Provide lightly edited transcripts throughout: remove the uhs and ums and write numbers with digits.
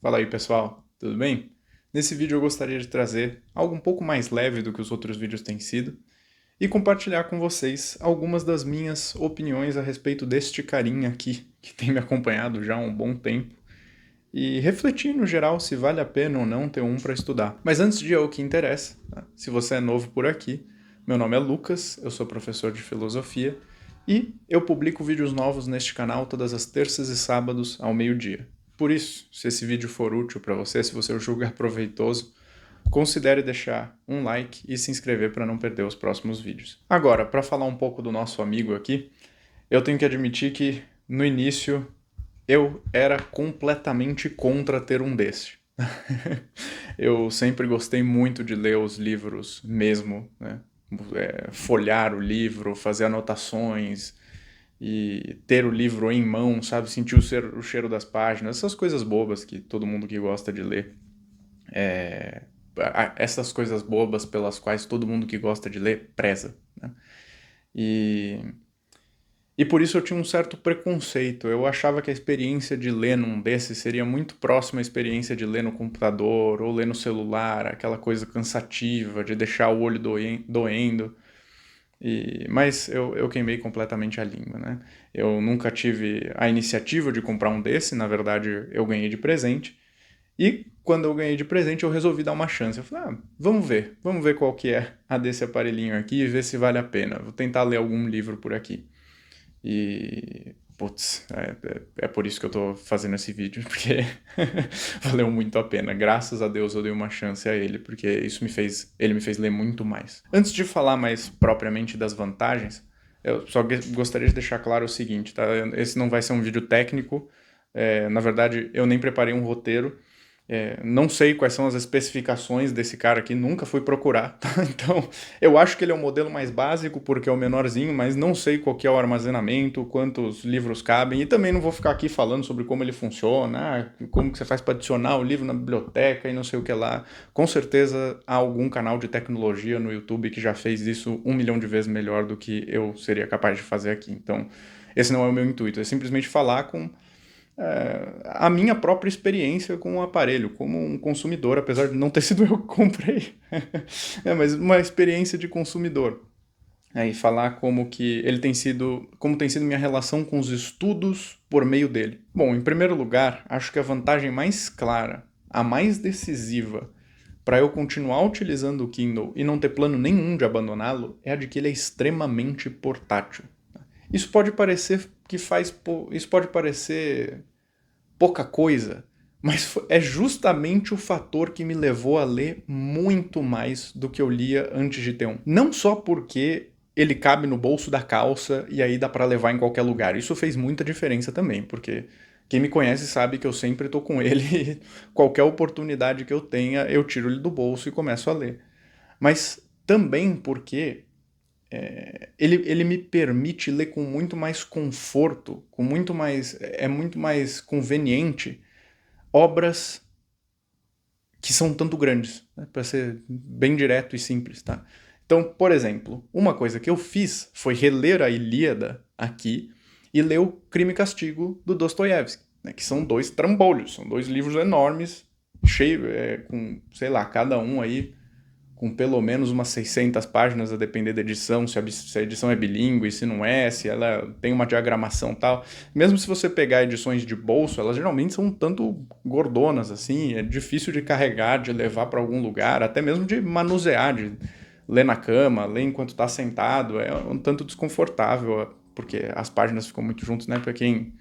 Fala aí pessoal, tudo bem? Nesse vídeo eu gostaria de trazer algo um pouco mais leve do que os outros vídeos têm sido e compartilhar com vocês algumas das minhas opiniões a respeito deste carinha aqui, que tem me acompanhado já há um bom tempo, e refletir no geral se vale a pena ou não ter um para estudar. Mas antes de ir ao que interessa, tá? Se você é novo por aqui, meu nome é Lucas, eu sou professor de filosofia e eu publico vídeos novos neste canal todas as terças e sábados ao meio-dia. Por isso, se esse vídeo for útil para você, se você o julgar proveitoso, considere deixar um like e se inscrever para não perder os próximos vídeos. Agora, para falar um pouco do nosso amigo aqui, eu tenho que admitir que no início eu era completamente contra ter um desse. Eu sempre gostei muito de ler os livros mesmo, né? Folhear o livro, fazer anotações e ter o livro em mão, sabe? Sentir o cheiro das páginas, essas coisas bobas que todo mundo que gosta de ler. Essas coisas bobas pelas quais todo mundo que gosta de ler preza, né? E e por isso eu tinha um certo preconceito. Eu achava que a experiência de ler num desses seria muito próxima à experiência de ler no computador ou ler no celular, aquela coisa cansativa de deixar o olho doendo. Mas eu queimei completamente a língua, né? Eu nunca tive a iniciativa de comprar um desse, na verdade eu ganhei de presente. E quando eu ganhei de presente eu resolvi dar uma chance. Eu falei, vamos ver qual que é a desse aparelhinho aqui e ver se vale a pena. Vou tentar ler algum livro por aqui. E, putz, é por isso que eu tô fazendo esse vídeo, porque valeu muito a pena. Graças a Deus eu dei uma chance a ele, porque ele me fez ler muito mais. Antes de falar mais propriamente das vantagens, eu só gostaria de deixar claro o seguinte, tá? Esse não vai ser um vídeo técnico, na verdade eu nem preparei um roteiro, não sei quais são as especificações desse cara aqui, nunca fui procurar, tá? Então, eu acho que ele é o modelo mais básico porque é o menorzinho, mas não sei qual que é o armazenamento, quantos livros cabem, e também não vou ficar aqui falando sobre como ele funciona, como que você faz para adicionar o livro na biblioteca e não sei o que lá. Com certeza há algum canal de tecnologia no YouTube que já fez isso 1 milhão de vezes melhor do que eu seria capaz de fazer aqui. Então, esse não é o meu intuito, é simplesmente falar com a minha própria experiência com o aparelho, como um consumidor, apesar de não ter sido eu que comprei, mas uma experiência de consumidor. E falar como tem sido minha relação com os estudos por meio dele. Bom, em primeiro lugar, acho que a vantagem mais clara, a mais decisiva, para eu continuar utilizando o Kindle e não ter plano nenhum de abandoná-lo, é a de que ele é extremamente portátil. Isso pode parecer isso pode parecer pouca coisa, mas é justamente o fator que me levou a ler muito mais do que eu lia antes de ter um. Não só porque ele cabe no bolso da calça e aí dá para levar em qualquer lugar. Isso fez muita diferença também, porque quem me conhece sabe que eu sempre tô com ele e qualquer oportunidade que eu tenha, eu tiro ele do bolso e começo a ler. Mas também porque ele me permite ler com muito mais conforto, é muito mais conveniente obras que são tanto grandes, né? Para ser bem direto e simples, tá? Então, por exemplo, uma coisa que eu fiz foi reler a Ilíada aqui e ler o Crime e Castigo do Dostoiévski, né? Que são dois trambolhos, são dois livros enormes, cheio, com, sei lá, cada um aí com pelo menos umas 600 páginas, a depender da edição, se a edição é bilíngue, se não é, se ela tem uma diagramação e tal. Mesmo se você pegar edições de bolso, elas geralmente são um tanto gordonas, assim, é difícil de carregar, de levar para algum lugar, até mesmo de manusear, de ler na cama, ler enquanto está sentado, é um tanto desconfortável, porque as páginas ficam muito juntas, né? Para quem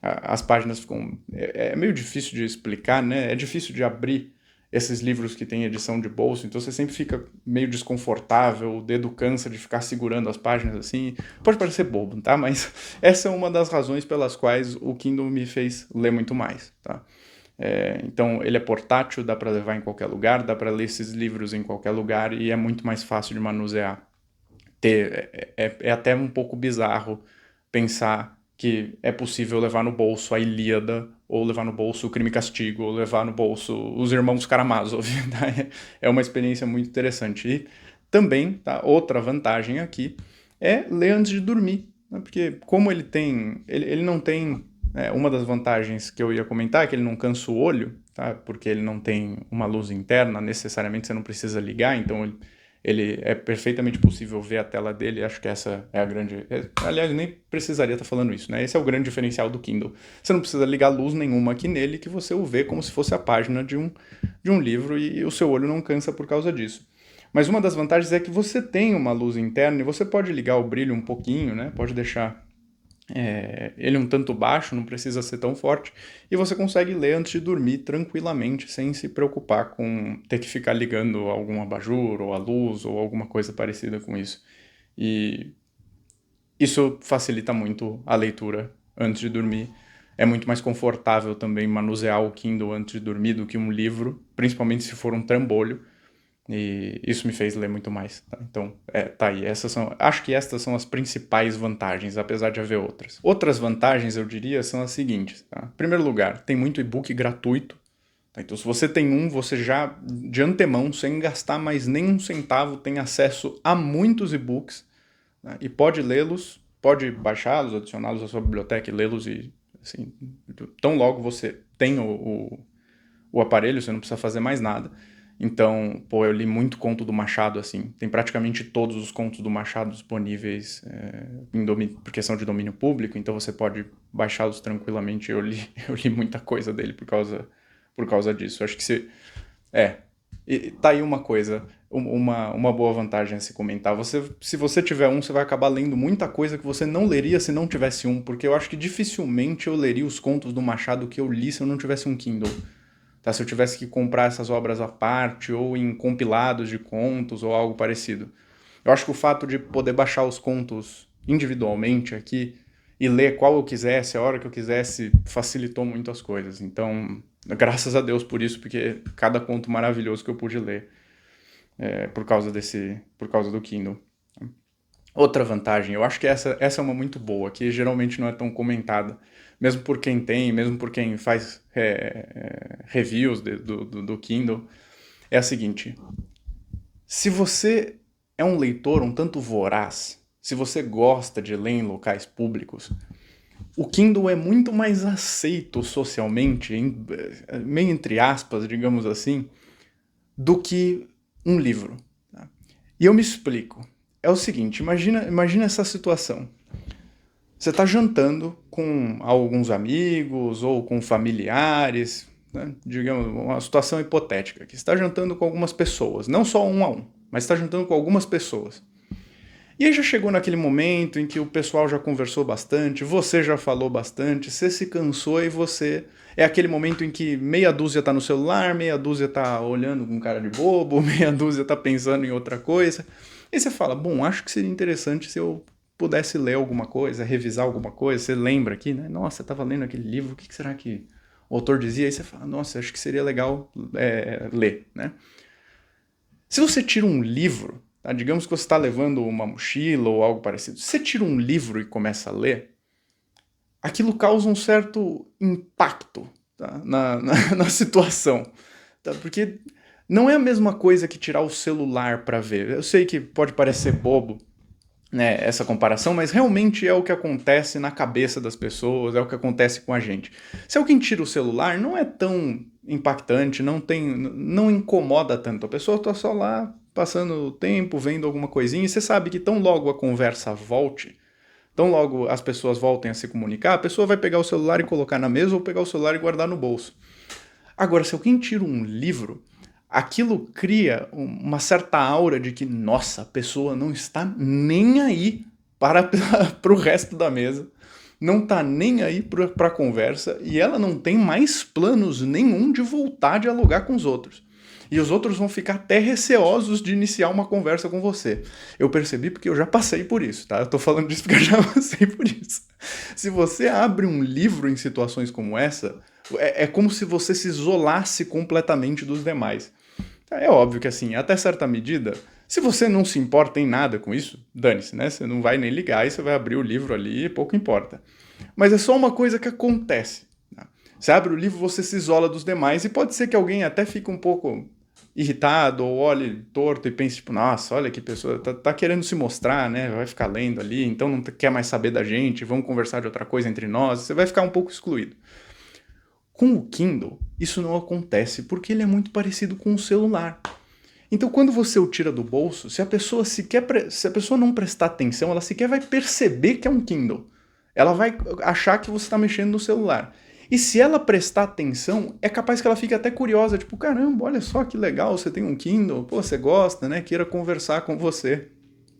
as páginas ficam... É meio difícil de explicar, né? É difícil de abrir esses livros que tem edição de bolso, então você sempre fica meio desconfortável, o dedo cansa de ficar segurando as páginas assim. Pode parecer bobo, tá? Mas essa é uma das razões pelas quais o Kindle me fez ler muito mais, tá? Então ele é portátil, dá para levar em qualquer lugar, dá para ler esses livros em qualquer lugar e é muito mais fácil de manusear. É até um pouco bizarro pensar que é possível levar no bolso a Ilíada, ou levar no bolso o Crime e Castigo, ou levar no bolso os Irmãos Karamazov. Tá? É uma experiência muito interessante. E também, tá, outra vantagem aqui é ler antes de dormir. Né? Porque como ele não tem... uma das vantagens que eu ia comentar é que ele não cansa o olho, tá? Porque ele não tem uma luz interna, necessariamente você não precisa ligar, então ele é perfeitamente possível ver a tela dele. Acho que essa é a grande... aliás, nem precisaria estar falando isso, né? Esse é o grande diferencial do Kindle. Você não precisa ligar luz nenhuma aqui nele, que você o vê como se fosse a página de um livro, e o seu olho não cansa por causa disso. Mas uma das vantagens é que você tem uma luz interna e você pode ligar o brilho um pouquinho, né? Pode deixar ele um tanto baixo, não precisa ser tão forte, e você consegue ler antes de dormir tranquilamente, sem se preocupar com ter que ficar ligando algum abajur, ou a luz, ou alguma coisa parecida com isso. E isso facilita muito a leitura antes de dormir. É muito mais confortável também manusear o Kindle antes de dormir do que um livro, principalmente se for um trambolho. E isso me fez ler muito mais, tá? Então, tá aí. Acho que estas são as principais vantagens, apesar de haver outras. Outras vantagens, eu diria, são as seguintes, tá? Em primeiro lugar, tem muito e-book gratuito. Tá? Então, se você tem você já, de antemão, sem gastar mais nem um centavo, tem acesso a muitos e-books, né? E pode lê-los, pode baixá-los, adicioná-los à sua biblioteca e lê-los, e assim, tão logo você tem o aparelho, você não precisa fazer mais nada. Então, eu li muito conto do Machado, assim. Tem praticamente todos os contos do Machado disponíveis por questão de domínio público, então você pode baixá-los tranquilamente. Eu li muita coisa dele por causa disso. Acho que e tá aí uma coisa, uma boa vantagem a se comentar. Se você tiver você vai acabar lendo muita coisa que você não leria se não tivesse porque eu acho que dificilmente eu leria os contos do Machado que eu li se eu não tivesse um Kindle. Tá? Se eu tivesse que comprar essas obras à parte, ou em compilados de contos, ou algo parecido. Eu acho que o fato de poder baixar os contos individualmente aqui e ler qual eu quisesse, a hora que eu quisesse, facilitou muito as coisas. Então, graças a Deus por isso, porque cada conto maravilhoso que eu pude ler por causa do Kindle. Outra vantagem, eu acho que essa é uma muito boa, que geralmente não é tão comentada, mesmo por quem tem, mesmo por quem faz reviews do Kindle, é a seguinte: se você é um leitor um tanto voraz, se você gosta de ler em locais públicos, o Kindle é muito mais aceito socialmente, meio entre aspas, digamos assim, do que um livro. Tá? E eu me explico. É o seguinte, imagina essa situação. Você está jantando com alguns amigos ou com familiares, né? Digamos, uma situação hipotética, que você está jantando com algumas pessoas, não só um a um, mas está jantando com algumas pessoas. E aí já chegou naquele momento em que o pessoal já conversou bastante, você já falou bastante, você se cansou e você... É aquele momento em que meia dúzia está no celular, meia dúzia está olhando com cara de bobo, meia dúzia está pensando em outra coisa. E você fala, bom, acho que seria interessante se eu pudesse ler alguma coisa, revisar alguma coisa. Você lembra aqui, né? Nossa, eu estava lendo aquele livro, o que será que o autor dizia? Aí você fala, nossa, acho que seria legal ler, né? Se você tira um livro, tá? Digamos que você está levando uma mochila ou algo parecido, se você tira um livro e começa a ler, aquilo causa um certo impacto, tá? na situação, tá? Porque não é a mesma coisa que tirar o celular para ver. Eu sei que pode parecer bobo, né, essa comparação, mas realmente é o que acontece na cabeça das pessoas, é o que acontece com a gente. Se alguém tira o celular, não é tão impactante, não incomoda tanto. A pessoa está só lá passando o tempo, vendo alguma coisinha, e você sabe que tão logo a conversa volte, tão logo as pessoas voltem a se comunicar, a pessoa vai pegar o celular e colocar na mesa, ou pegar o celular e guardar no bolso. Agora, se alguém tira um livro, aquilo cria uma certa aura de que, nossa, a pessoa não está nem aí para o resto da mesa, não está nem aí para a conversa, e ela não tem mais planos nenhum de voltar a dialogar com os outros. E os outros vão ficar até receosos de iniciar uma conversa com você. Eu percebi porque eu já passei por isso, tá? Eu tô falando disso porque eu já passei por isso. Se você abre um livro em situações como essa, é como se você se isolasse completamente dos demais. É óbvio que, assim, até certa medida, se você não se importa em nada com isso, dane-se, né? Você não vai nem ligar e você vai abrir o livro ali e pouco importa. Mas é só uma coisa que acontece. Né? Você abre o livro, você se isola dos demais, e pode ser que alguém até fique um pouco irritado ou olhe torto e pense, tipo, nossa, olha que pessoa, tá querendo se mostrar, né? Vai ficar lendo ali, então não quer mais saber da gente, vamos conversar de outra coisa entre nós, você vai ficar um pouco excluído. Com o Kindle, isso não acontece porque ele é muito parecido com o celular. Então, quando você o tira do bolso, se a pessoa não prestar atenção, ela sequer vai perceber que é um Kindle. Ela vai achar que você está mexendo no celular. E se ela prestar atenção, é capaz que ela fique até curiosa, tipo, caramba, olha só que legal, você tem um Kindle, pô, você gosta, né? Queira conversar com você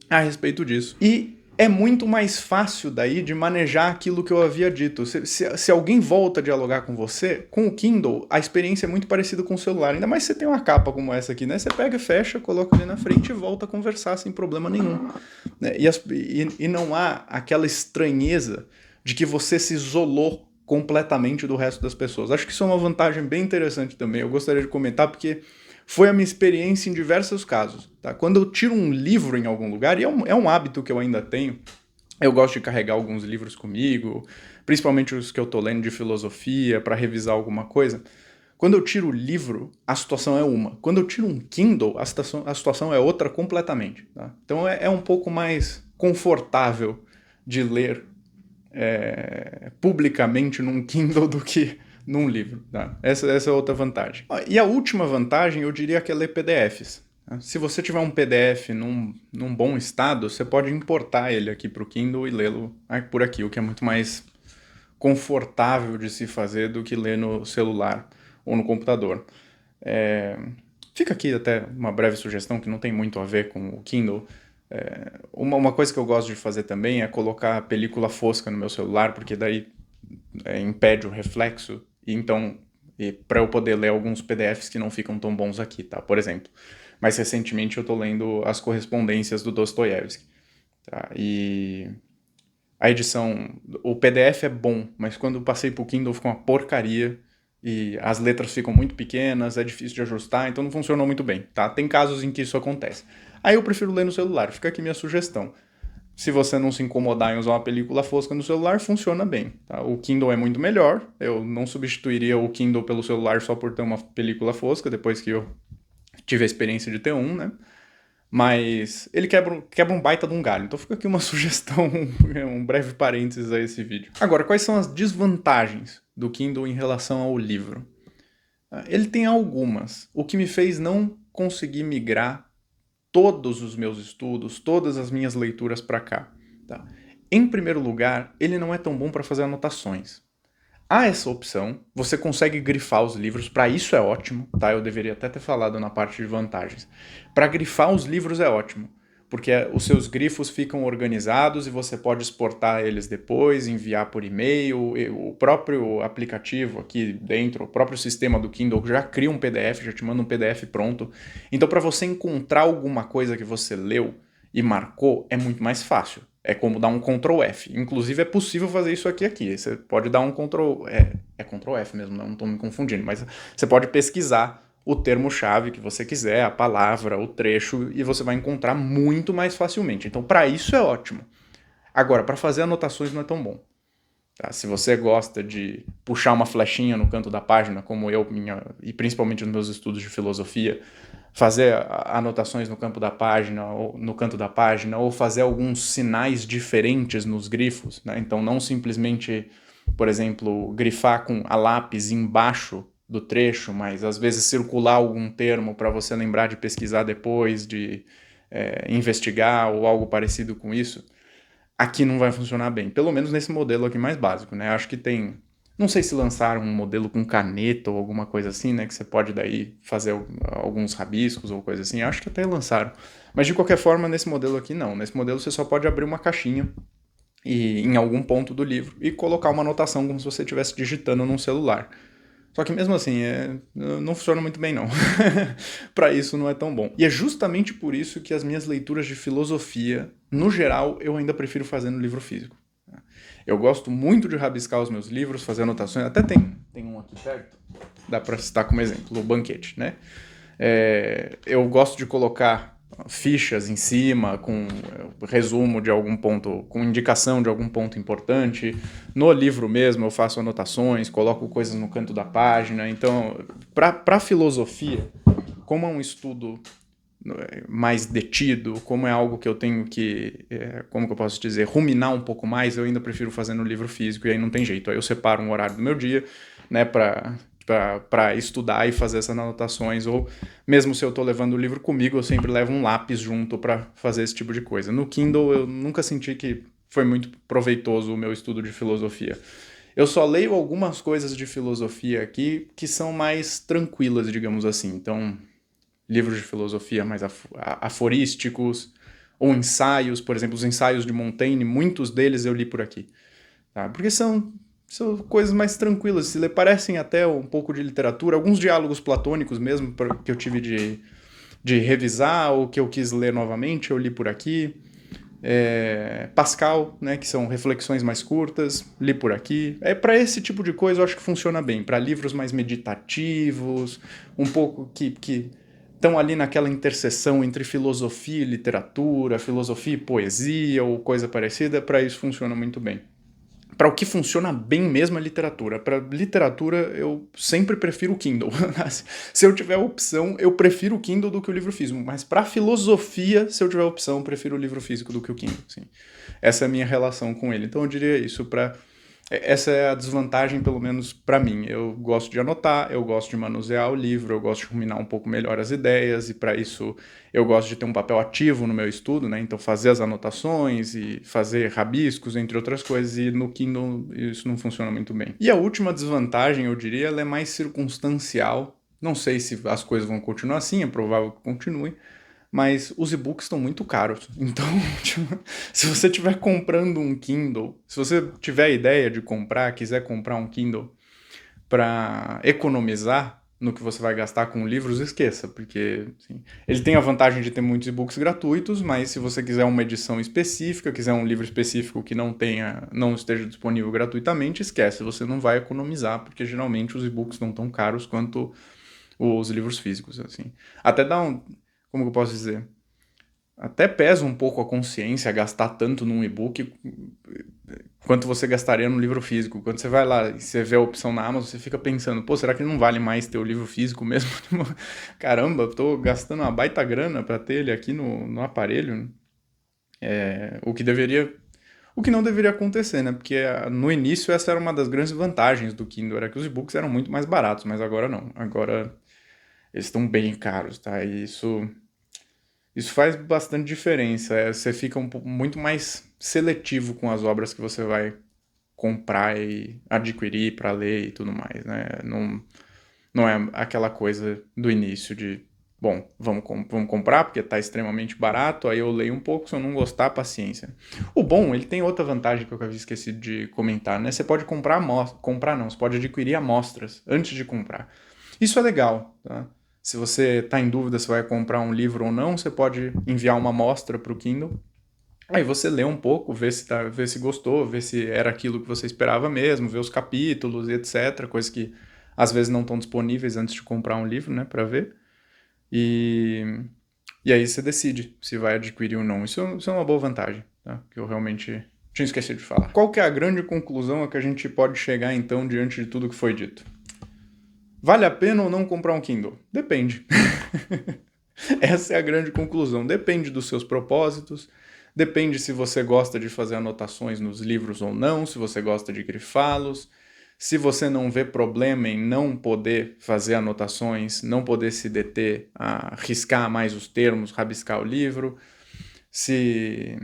a respeito disso. E é muito mais fácil daí de manejar aquilo que eu havia dito. Se alguém volta a dialogar com você, com o Kindle, a experiência é muito parecida com o celular. Ainda mais se você tem uma capa como essa aqui, né? Você pega, fecha, coloca ali na frente e volta a conversar sem problema nenhum. Né? E não há aquela estranheza de que você se isolou completamente do resto das pessoas. Acho que isso é uma vantagem bem interessante também. Eu gostaria de comentar porque foi a minha experiência em diversos casos. Tá? Quando eu tiro um livro em algum lugar, e é um hábito que eu ainda tenho, eu gosto de carregar alguns livros comigo, principalmente os que eu tô lendo de filosofia, para revisar alguma coisa. Quando eu tiro o livro, a situação é uma. Quando eu tiro um Kindle, a situação é outra completamente. Tá? Então é um pouco mais confortável de ler publicamente num Kindle do que num livro. Tá? Essa é outra vantagem. E a última vantagem, eu diria que é ler PDFs. Tá? Se você tiver um PDF num bom estado, você pode importar ele aqui para o Kindle e lê-lo por aqui, o que é muito mais confortável de se fazer do que ler no celular ou no computador. Fica aqui até uma breve sugestão que não tem muito a ver com o Kindle. Uma coisa que eu gosto de fazer também é colocar película fosca no meu celular, porque daí impede o reflexo, e para eu poder ler alguns PDFs que não ficam tão bons aqui, tá? Por exemplo, mais recentemente eu tô lendo as correspondências do Dostoiévski, tá? E a edição, o PDF é bom, mas quando eu passei pro Kindle ficou uma porcaria, e as letras ficam muito pequenas, é difícil de ajustar, então não funcionou muito bem, tá? Tem casos em que isso acontece. Aí eu prefiro ler no celular, fica aqui minha sugestão. Se você não se incomodar em usar uma película fosca no celular, funciona bem. Tá? O Kindle é muito melhor, eu não substituiria o Kindle pelo celular só por ter uma película fosca, depois que eu tive a experiência de ter um, né? Mas ele quebra um baita de um galho. Então fica aqui uma sugestão, um breve parênteses a esse vídeo. Agora, quais são as desvantagens do Kindle em relação ao livro? Ele tem algumas. O que me fez não conseguir migrar todos os meus estudos, todas as minhas leituras para cá. Tá? Em primeiro lugar, ele não é tão bom para fazer anotações. Há essa opção, você consegue grifar os livros, para isso é ótimo, tá? Eu deveria até ter falado na parte de vantagens. Para grifar os livros é ótimo, porque os seus grifos ficam organizados e você pode exportar eles depois, enviar por e-mail, o próprio aplicativo aqui dentro, o próprio sistema do Kindle já cria um PDF, já te manda um PDF pronto. Então, para você encontrar alguma coisa que você leu e marcou, é muito mais fácil. É como dar um Ctrl F. Inclusive é possível fazer isso aqui. Você pode dar um Ctrl... É Ctrl F mesmo, não estou me confundindo. Mas você pode pesquisar o termo-chave que você quiser, a palavra, o trecho, e você vai encontrar muito mais facilmente. Então, para isso é ótimo. Agora, para fazer anotações não é tão bom. Tá? Se você gosta de puxar uma flechinha no canto da página, como eu, e principalmente nos meus estudos de filosofia, fazer anotações no campo da página, ou no canto da página, ou fazer alguns sinais diferentes nos grifos, né? Então não simplesmente, por exemplo, grifar com a lápis embaixo do trecho, mas às vezes circular algum termo para você lembrar de pesquisar depois, de investigar ou algo parecido com isso, aqui não vai funcionar bem. Pelo menos nesse modelo aqui mais básico, né? Acho que tem... Não sei se lançaram um modelo com caneta ou alguma coisa assim, né? Que você pode daí fazer alguns rabiscos ou coisa assim. Acho que até lançaram. Mas de qualquer forma, nesse modelo aqui não. Nesse modelo você só pode abrir uma caixinha em algum ponto do livro e colocar uma anotação como se você estivesse digitando num celular. Só que mesmo assim, não funciona muito bem não. Para isso não é tão bom. E é justamente por isso que as minhas leituras de filosofia, no geral, eu ainda prefiro fazer no livro físico. Eu gosto muito de rabiscar os meus livros, fazer anotações. Até tem um aqui perto, dá para citar como exemplo, o Banquete, né? Eu gosto de colocar fichas em cima, com resumo de algum ponto, com indicação de algum ponto importante. No livro mesmo eu faço anotações, coloco coisas no canto da página. Então, para filosofia, como é um estudo mais detido, como é algo que eu tenho que, como que eu posso dizer, ruminar um pouco mais, eu ainda prefiro fazer no livro físico, e aí não tem jeito. Aí eu separo um horário do meu dia, né, para estudar e fazer essas anotações, ou mesmo se eu estou levando o livro comigo, eu sempre levo um lápis junto para fazer esse tipo de coisa. No Kindle eu nunca senti que foi muito proveitoso o meu estudo de filosofia. Eu só leio algumas coisas de filosofia aqui que são mais tranquilas, digamos assim. Então, livros de filosofia mais aforísticos, ou ensaios, por exemplo, os ensaios de Montaigne, muitos deles eu li por aqui. Tá? Porque são coisas mais tranquilas, se parecem até um pouco de literatura, alguns diálogos platônicos mesmo, que eu tive de revisar ou que eu quis ler novamente, eu li por aqui. Pascal, né, que são reflexões mais curtas, li por aqui. Para esse tipo de coisa eu acho que funciona bem, para livros mais meditativos, um pouco que estão ali naquela interseção entre filosofia e literatura, filosofia e poesia ou coisa parecida, para isso funciona muito bem. Para o que funciona bem mesmo é literatura. Para literatura, eu sempre prefiro o Kindle. Se eu tiver opção, eu prefiro o Kindle do que o livro físico. Mas para filosofia, se eu tiver opção, eu prefiro o livro físico do que o Kindle. Sim. Essa é a minha relação com ele. Então eu diria isso. Essa é a desvantagem, pelo menos para mim. Eu gosto de anotar, eu gosto de manusear o livro, eu gosto de ruminar um pouco melhor as ideias, e para isso eu gosto de ter um papel ativo no meu estudo, né? Então fazer as anotações e fazer rabiscos, entre outras coisas, e no Kindle isso não funciona muito bem. E a última desvantagem, eu diria, ela é mais circunstancial. Não sei se as coisas vão continuar assim, é provável que continuem, mas os e-books estão muito caros. Então, tipo, se você estiver comprando um Kindle, se você tiver a ideia de comprar, quiser comprar um Kindle para economizar no que você vai gastar com livros, esqueça, porque assim, ele tem a vantagem de ter muitos e-books gratuitos, mas se você quiser uma edição específica, quiser um livro específico que não esteja disponível gratuitamente, esquece, você não vai economizar, porque geralmente os e-books não tão caros quanto os livros físicos, assim. Até dá como que eu posso dizer? Até pesa um pouco a consciência gastar tanto num e-book quanto você gastaria no livro físico. Quando você vai lá e você vê a opção na Amazon, você fica pensando, pô, será que não vale mais ter o livro físico mesmo? Caramba, eu tô gastando uma baita grana para ter ele aqui no aparelho. O que não deveria acontecer, né? Porque no início essa era uma das grandes vantagens do Kindle, era que os e-books eram muito mais baratos, mas agora não. Agora eles estão bem caros, tá? E isso faz bastante diferença. Você fica muito mais seletivo com as obras que você vai comprar e adquirir para ler e tudo mais, né? Não é aquela coisa do início de, bom, vamos comprar porque está extremamente barato, aí eu leio um pouco, se eu não gostar, paciência. O bom, ele tem outra vantagem que eu havia esquecido de comentar, né? Você pode você pode adquirir amostras antes de comprar. Isso é legal, tá? Se você está em dúvida se vai comprar um livro ou não, você pode enviar uma amostra para o Kindle. Aí você lê um pouco, vê se gostou, vê se era aquilo que você esperava mesmo, vê os capítulos e etc. Coisas que às vezes não estão disponíveis antes de comprar um livro, né, para ver. E, e aí você decide se vai adquirir ou não. Isso é uma boa vantagem, tá? Que eu realmente tinha esquecido de falar. Qual que é a grande conclusão a que a gente pode chegar então diante de tudo que foi dito? Vale a pena ou não comprar um Kindle? Depende. Essa é a grande conclusão. Depende dos seus propósitos, depende se você gosta de fazer anotações nos livros ou não, se você gosta de grifá-los, se você não vê problema em não poder fazer anotações, não poder se deter a riscar mais os termos, rabiscar o livro, se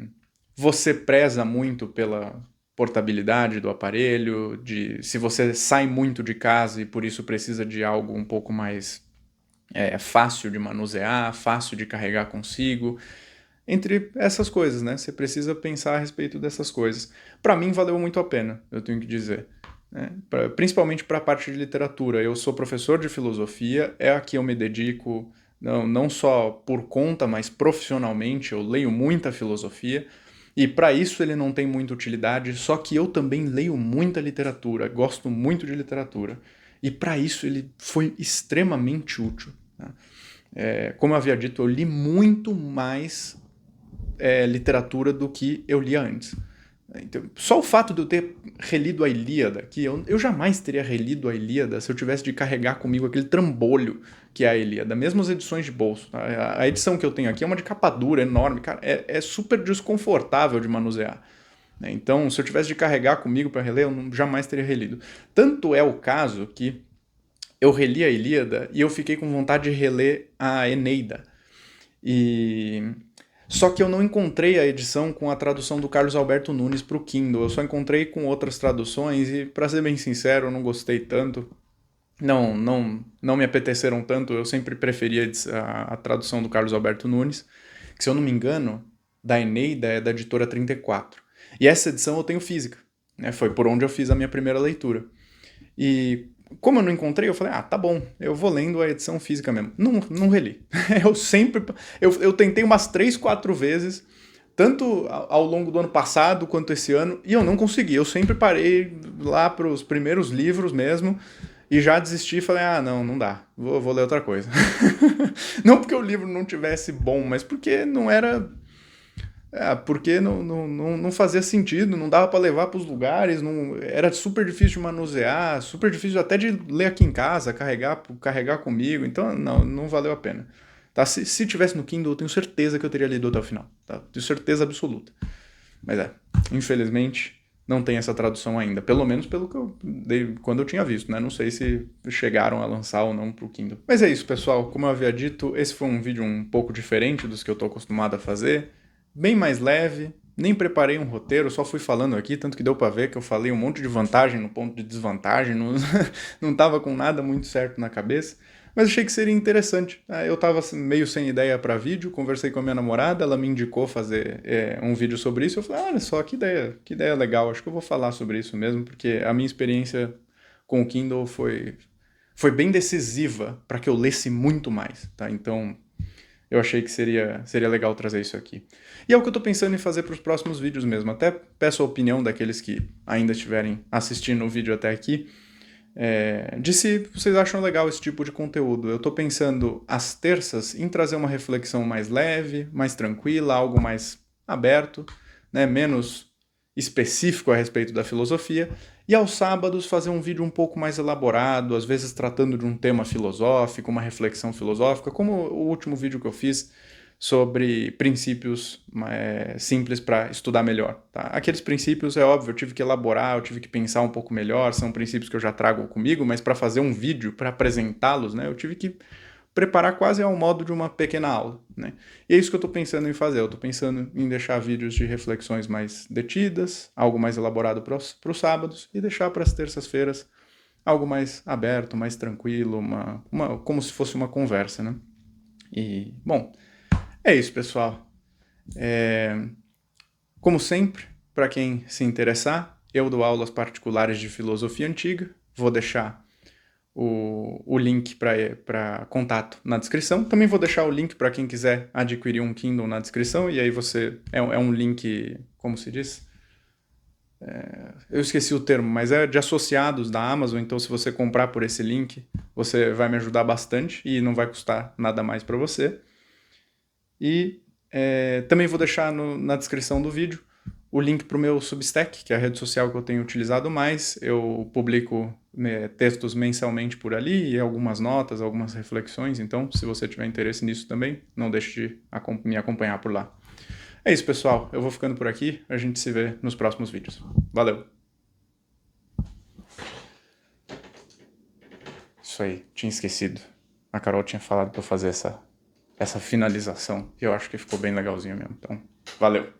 você preza muito pela portabilidade do aparelho, se você sai muito de casa e por isso precisa de algo um pouco mais fácil de manusear, fácil de carregar consigo, entre essas coisas, né? Você precisa pensar a respeito dessas coisas. Para mim valeu muito a pena, eu tenho que dizer. Né? Principalmente para a parte de literatura. Eu sou professor de filosofia, é a que eu me dedico, não só por conta, mas profissionalmente. Eu leio muita filosofia. E para isso ele não tem muita utilidade, só que eu também leio muita literatura, gosto muito de literatura. E para isso ele foi extremamente útil. Tá? Como eu havia dito, eu li muito mais literatura do que eu lia antes. Então, só o fato de eu ter relido a Ilíada, que eu jamais teria relido a Ilíada se eu tivesse de carregar comigo aquele trambolho que é a Ilíada, mesmo as edições de bolso. Tá? A edição que eu tenho aqui é uma de capa dura, enorme, cara, é super desconfortável de manusear. né? Então, se eu tivesse de carregar comigo para reler, eu jamais teria relido. Tanto é o caso que eu reli a Ilíada e eu fiquei com vontade de reler a Eneida. E só que eu não encontrei a edição com a tradução do Carlos Alberto Nunes para o Kindle. Eu só encontrei com outras traduções e, para ser bem sincero, eu não gostei tanto. Não me apeteceram tanto. Eu sempre preferi a tradução do Carlos Alberto Nunes, que, se eu não me engano, da Eneida é da editora 34. E essa edição eu tenho física, né? Foi por onde eu fiz a minha primeira leitura. E como eu não encontrei, eu falei, tá bom, eu vou lendo a edição física mesmo. Não reli. Eu tentei umas 3, 4 vezes, tanto ao longo do ano passado quanto esse ano, e eu não consegui. Eu sempre parei lá para os primeiros livros mesmo, e já desisti e falei, não dá, vou ler outra coisa. Não porque o livro não tivesse bom, mas porque não era... porque não fazia sentido, não dava para levar para os lugares, era super difícil de manusear, super difícil até de ler aqui em casa, carregar comigo, então não valeu a pena. Tá? Se tivesse no Kindle, eu tenho certeza que eu teria lido até o final, tá? Tenho certeza absoluta. Mas infelizmente não tem essa tradução ainda, pelo menos pelo que eu dei quando eu tinha visto, né? Não sei se chegaram a lançar ou não pro Kindle. Mas é isso, pessoal, como eu havia dito, esse foi um vídeo um pouco diferente dos que eu tô acostumado a fazer, bem mais leve, nem preparei um roteiro, só fui falando aqui, tanto que deu pra ver que eu falei um monte de vantagem no ponto de desvantagem, não tava com nada muito certo na cabeça, mas achei que seria interessante. Eu tava meio sem ideia para vídeo, conversei com a minha namorada, ela me indicou fazer um vídeo sobre isso, eu falei, olha só, que ideia legal, acho que eu vou falar sobre isso mesmo, porque a minha experiência com o Kindle foi bem decisiva para que eu lesse muito mais, tá? Então, eu achei que seria legal trazer isso aqui. E é o que eu tô pensando em fazer para os próximos vídeos mesmo. Até peço a opinião daqueles que ainda estiverem assistindo o vídeo até aqui, de se vocês acham legal esse tipo de conteúdo. Eu tô pensando às terças em trazer uma reflexão mais leve, mais tranquila, algo mais aberto, né, menos específico a respeito da filosofia, e aos sábados fazer um vídeo um pouco mais elaborado, às vezes tratando de um tema filosófico, uma reflexão filosófica, como o último vídeo que eu fiz sobre princípios simples para estudar melhor. Tá? Aqueles princípios, é óbvio, eu tive que elaborar, eu tive que pensar um pouco melhor, são princípios que eu já trago comigo, mas para fazer um vídeo, para apresentá-los, né, eu tive que preparar quase ao modo de uma pequena aula, né? E é isso que eu estou pensando em fazer. Eu estou pensando em deixar vídeos de reflexões mais detidas, algo mais elaborado para os sábados, e deixar para as terças-feiras algo mais aberto, mais tranquilo, como se fosse uma conversa, né? E, bom, é isso, pessoal. Como sempre, para quem se interessar, eu dou aulas particulares de filosofia antiga. Vou deixar o link para contato na descrição. Também vou deixar o link para quem quiser adquirir um Kindle na descrição, e aí você... É um link, como se diz? Eu esqueci o termo, mas é de associados da Amazon, então se você comprar por esse link, você vai me ajudar bastante e não vai custar nada mais para você. E também vou deixar na descrição do vídeo o link para o meu Substack, que é a rede social que eu tenho utilizado mais. Eu publico textos mensalmente por ali e algumas notas, algumas reflexões. Então, se você tiver interesse nisso também, não deixe de me acompanhar por lá. É isso, pessoal. Eu vou ficando por aqui. A gente se vê nos próximos vídeos. Valeu! Isso aí, tinha esquecido. A Carol tinha falado para eu fazer essa finalização. E eu acho que ficou bem legalzinho mesmo. Então, valeu!